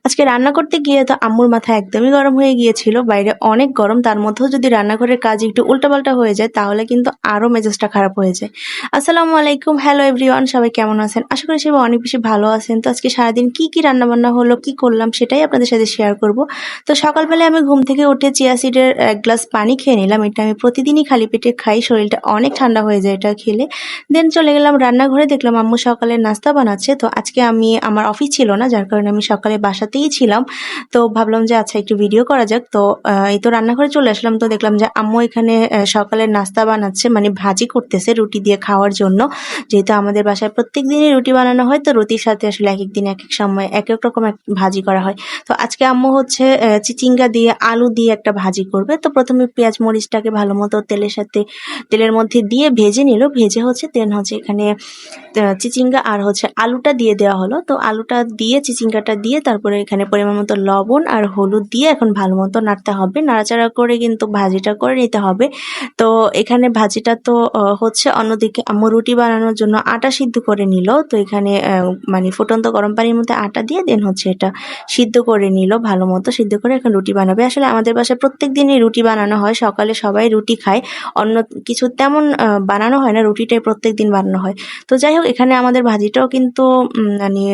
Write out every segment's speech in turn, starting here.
আজকে রান্না করতে গিয়ে তো আম্মুর মাথা একদমই গরম হয়ে গিয়েছিল। বাইরে অনেক গরম, তার মধ্যেও যদি রান্নাঘরের কাজ একটু উল্টাপাল্টা হয়ে যায় তাহলে কিন্তু আরো মেজাজটা খারাপ হয়ে যায়। আসসালামু আলাইকুম, হ্যালো এভরিওয়ান, সবাই কেমন আছেন? আশা করি সবাই অনেক বেশি ভালো আছেন। তো আজকে সারাদিন কি কি রান্না বান্না হলো, কি করলাম সেটাই আপনাদের সাথে শেয়ার করব। তো সকালবেলায় আমি ঘুম থেকে উঠে চিয়া সিডের এক গ্লাস পানি খেয়ে নিলাম। এটা আমি প্রতিদিনই খালি পেটে খাই, শরীরটা অনেক ঠান্ডা হয়ে যায় এটা খেলে। দেন চলে গেলাম রান্নাঘরে, দেখলাম আম্মু সকালে নাস্তা বানাচ্ছে। তো আজকে আমার অফিস ছিল না, যার কারণে আমি সকালে বাসাতেই ছিলাম। তো ভাবলাম যে আচ্ছা একটু ভিডিও করা যাক। তো এই তো রান্নাঘরে চলে আসলাম। তো দেখলাম যে আম্মু এখানে সকালের নাস্তা বানাচ্ছে, মানে ভাজি করতেছে রুটি দিয়ে খাওয়ার জন্য। যেহেতু আমাদের বাসায় প্রত্যেক দিনই রুটি বানানো হয়, তো রুটির সাথে আসলে এক এক দিন এক এক সময় এক এক রকম ভাজি করা হয়। তো আজকে আম্মু হচ্ছে চিচিঙ্গা দিয়ে আলু দিয়ে একটা ভাজি করবে। তো প্রথমে পেঁয়াজ মরিচটাকে ভালো মতো তেলের মধ্যে দিয়ে ভেজে নিল। ভেজে হচ্ছে দেন হচ্ছে এখানে চিচিঙ্গা আর হচ্ছে আলুটা দিয়ে দেওয়া হলো। তো আলুটা দিয়ে চিচিঙ্গাটা দিয়ে তারপরে এখানে পরিমাণ মতো লবণ আর হলুদ দিয়ে এখন ভালো মতো নাড়তে হবে। নাড়াচাড়া করে কিন্তু ভাজিটা করে নিতে হবে। তো এখানে ভাজিটা তো হচ্ছে, অন্যদিকে আম্মু রুটি বানানোর জন্য আটা সিদ্ধ করে নিল। তো এখানে মানে ফুটন্ত গরম পানির মধ্যে আটা দিয়ে দেন হচ্ছে এটা সিদ্ধ করে নিল, ভালো মতো সিদ্ধ করে এখন রুটি বানাবে। আসলে আমাদের বাসায় প্রত্যেক দিনই রুটি বানানো হয়, সকালে সবাই রুটি খায়, অন্য কিছু তেমন বানানো হয় না, রুটিটাই প্রত্যেক দিন বানানো হয়। তো যাই হোক, এখানে আমাদের ভাজিটাও কিন্তু মানে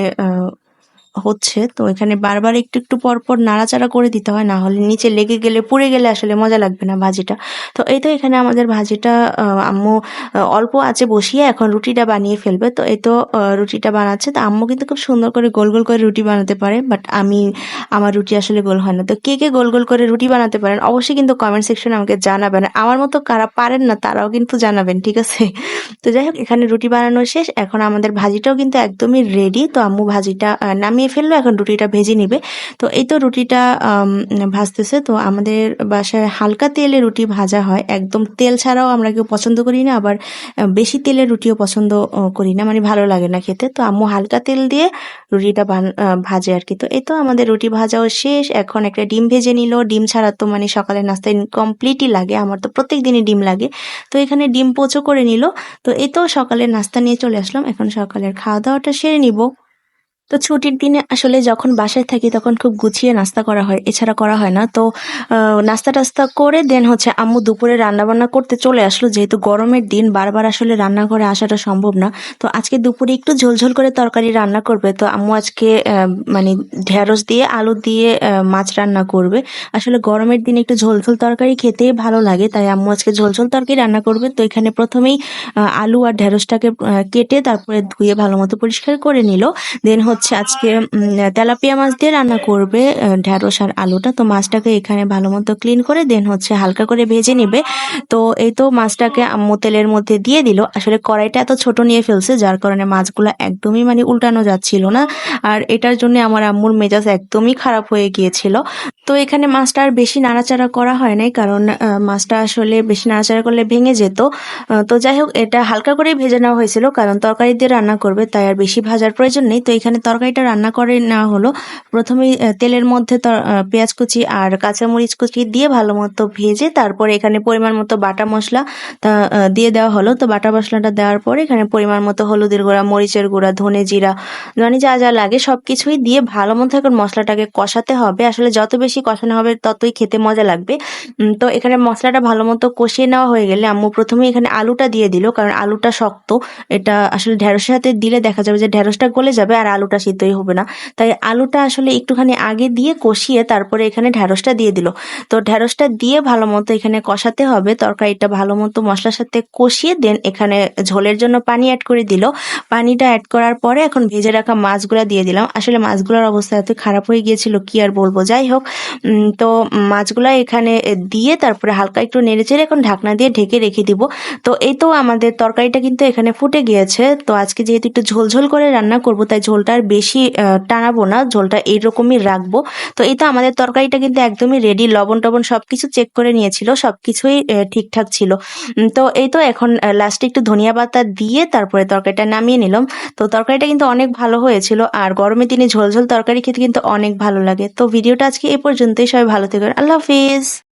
হচ্ছে। তো এখানে বারবার একটু একটু পর পর নাড়াচাড়া করে দিতে হয়, না হলে নিচে লেগে গেলে পুড়ে গেলে আসলে মজা লাগবে না ভাজিটা। তো এই তো এখানে আমাদের ভাজিটা আম্মু অল্প আঁচে বসিয়ে এখন রুটিটা বানিয়ে ফেলবে। তো এই তো রুটিটা বানাচ্ছে। তো আম্মু কিন্তু খুব সুন্দর করে গোল গোল করে রুটি বানাতে পারে, বাট আমার রুটি আসলে গোল হয় না। তো কে কে গোল গোল করে রুটি বানাতে পারেন অবশ্যই কিন্তু কমেন্ট সেকশনে আমাকে জানাবেন। আমার মতো কারা পারেন না তারাও কিন্তু জানাবেন, ঠিক আছে? তো যাই হোক, এখানে রুটি বানানো শেষ, এখন আমাদের ভাজিটাও কিন্তু একদমই রেডি। তো আম্মু ভাজিটা নামিয়ে ফেললো, এখন রুটিটা ভেজে নিবে। তো এই তো রুটিটা ভাজতেছে। তো আমাদের বাসায় হালকা তেলে রুটি ভাজা হয়, একদম তেল ছাড়াও আমরা কেউ পছন্দ করি না, আবার বেশি তেলের রুটিও পছন্দ করি না, মানে ভালো লাগে না খেতে। তো আম্মু হালকা তেল দিয়ে রুটিটা ভাজে আর কি। তো এই তো আমাদের রুটি ভাজাও শেষ, এখন একটা ডিম ভেজে নিল। ডিম ছাড়া তো মানে সকালের নাস্তায় কমপ্লিটই লাগে, আমার তো প্রত্যেক দিনই ডিম লাগে। তো এখানে ডিম পোচও করে নিল। তো এই তো সকালের নাস্তা নিয়ে চলে আসলাম, এখন সকালের খাওয়া দাওয়াটা সেরে নিব। তো ছুটির দিনে আসলে যখন বাসায় থাকি তখন খুব গুছিয়ে নাস্তা করা হয়, এছাড়া করা হয় না। তো নাস্তা টাস্তা করে দেন হচ্ছে আম্মু দুপুরে রান্না বান্না করতে চলে আসলো। যেহেতু গরমের দিন, বারবার আসলে রান্নাঘরে আসাটা সম্ভব না। তো আজকে দুপুরে একটু ঝোলঝোল করে তরকারি রান্না করবে। তো আম্মু আজকে মানে ঢেঁড়স দিয়ে আলু দিয়ে মাছ রান্না করবে। আসলে গরমের দিনে একটু ঝোলঝোল তরকারি খেতেই ভালো লাগে, তাই আম্মু আজকে ঝোলঝোল তরকারি রান্না করবে। তো এখানে প্রথমেই আলু আর ঢেঁড়সটাকে কেটে তারপরে ধুয়ে ভালো মতো পরিষ্কার করে নিল। দেন হচ্ছে আজকে তেলাপিয়া মাছ দিয়ে রান্না করবে ঢেঁড়স আর আলুটা। তো মাছটাকে এখানে ভালো মতো ক্লিন করে দেন হচ্ছে হালকা করে ভেজে নেবে। তো এই তো মাছটাকে আম্মু তেলের মধ্যে দিয়ে দিল। আসলে কড়াইটা এত ছোট নিয়ে ফেলছে, যার কারণে মাছগুলো একদমই মানে উল্টানো যাচ্ছিল না, আর এটার জন্য আমার আম্মুর মেজাজ একদমই খারাপ হয়ে গিয়েছিল। তো এখানে মাছটা আর বেশি নাড়াচাড়া করা হয় নাই, কারণ মাছটা আসলে বেশি নাড়াচাড়া করলে ভেঙে যেত। তো যাই হোক, এটা হালকা করেই ভেজে নেওয়া হয়েছিল, কারণ তরকারি দিয়ে রান্না করবে, তাই আর বেশি ভাজার প্রয়োজন নেই। তো এখানে তরকারিটা রান্না করে নেওয়া হলো। প্রথমেই তেলের মধ্যে পেঁয়াজ কুচি আর কাঁচামরিচ কুচি দিয়ে ভালো মতো ভেজে তারপরে এখানে পরিমাণ মতো বাটা মশলা দিয়ে দেওয়া হলো। তো বাটা মশলাটা দেওয়ার পরে এখানে পরিমাণ মতো হলুদের গুঁড়া, মরিচের গুঁড়া, ধনে জিরা, মানে যা যা লাগে সবকিছুই দিয়ে ভালো মতো এখন মশলাটাকে কষাতে হবে। আসলে যত বেশি কষানো হবে ততই খেতে মজা লাগবে। তো এখানে মশলাটা ভালো মতো কষিয়ে নেওয়া হয়ে গেলে আম্মু প্রথমে এখানে আলুটা দিয়ে দিল, কারণ আলুটা শক্ত। এটা আসলে ঢেঁড়সের সাথে দিলে দেখা যাবে যে ঢেঁড়সটা গলে যাবে আর আলুটা সিদ্ধই হবে না। তাই আলুটা আসলে একটুখানি আগে দিয়ে কষিয়ে তারপরে এখানে ঢেঁড়সটা দিয়ে দিল। তো ঢেঁড়সটা দিয়ে ভালো মতো এখানে কষাতে হবে, তরকারিটা ভালো মতো মশলার সাথে কষিয়ে দেন এখানে ঝোলের জন্য পানি অ্যাড করে দিল। পানিটা অ্যাড করার পরে এখন ভেজে রাখা মাছগুলা দিয়ে দিলাম। আসলে মাছগুলোর অবস্থা এত খারাপ হয়ে গিয়েছিল কি আর বলবো। যাই হোক, তো মাছগুলা এখানে দিয়ে তারপরে হালকা একটু নেড়েচেড়ে এখন ঢাকনা দিয়ে ঢেকে রেখে দিব। তো এই তো আমাদের তরকারিটা কিন্তু এখানে ফুটে গিয়েছে। তো আজকে যেহেতু একটু ঝোলঝোল করে রান্না করব, তাই ঝোলটা আর বেশি টানাবো না, ঝোলটা এইরকমই রাখবো। তো এই তো আমাদের তরকারিটা কিন্তু একদমই রেডি। লবণ টবণ সবকিছু চেক করে নিয়েছিল, সবকিছুই ঠিকঠাক ছিল। তো এই তো এখন লাস্টে একটু ধনিয়া পাতা দিয়ে তারপরে তরকারিটা নামিয়ে নিলাম। তো তরকারিটা কিন্তু অনেক ভালো হয়েছিল, আর গরমের দিনে ঝোলঝোল তরকারি খেতে কিন্তু অনেক ভালো লাগে। তো ভিডিওটা আজকে এ পর্যন্তই, সবাই ভালো থেকবেন, আল্লাহ হাফিজ।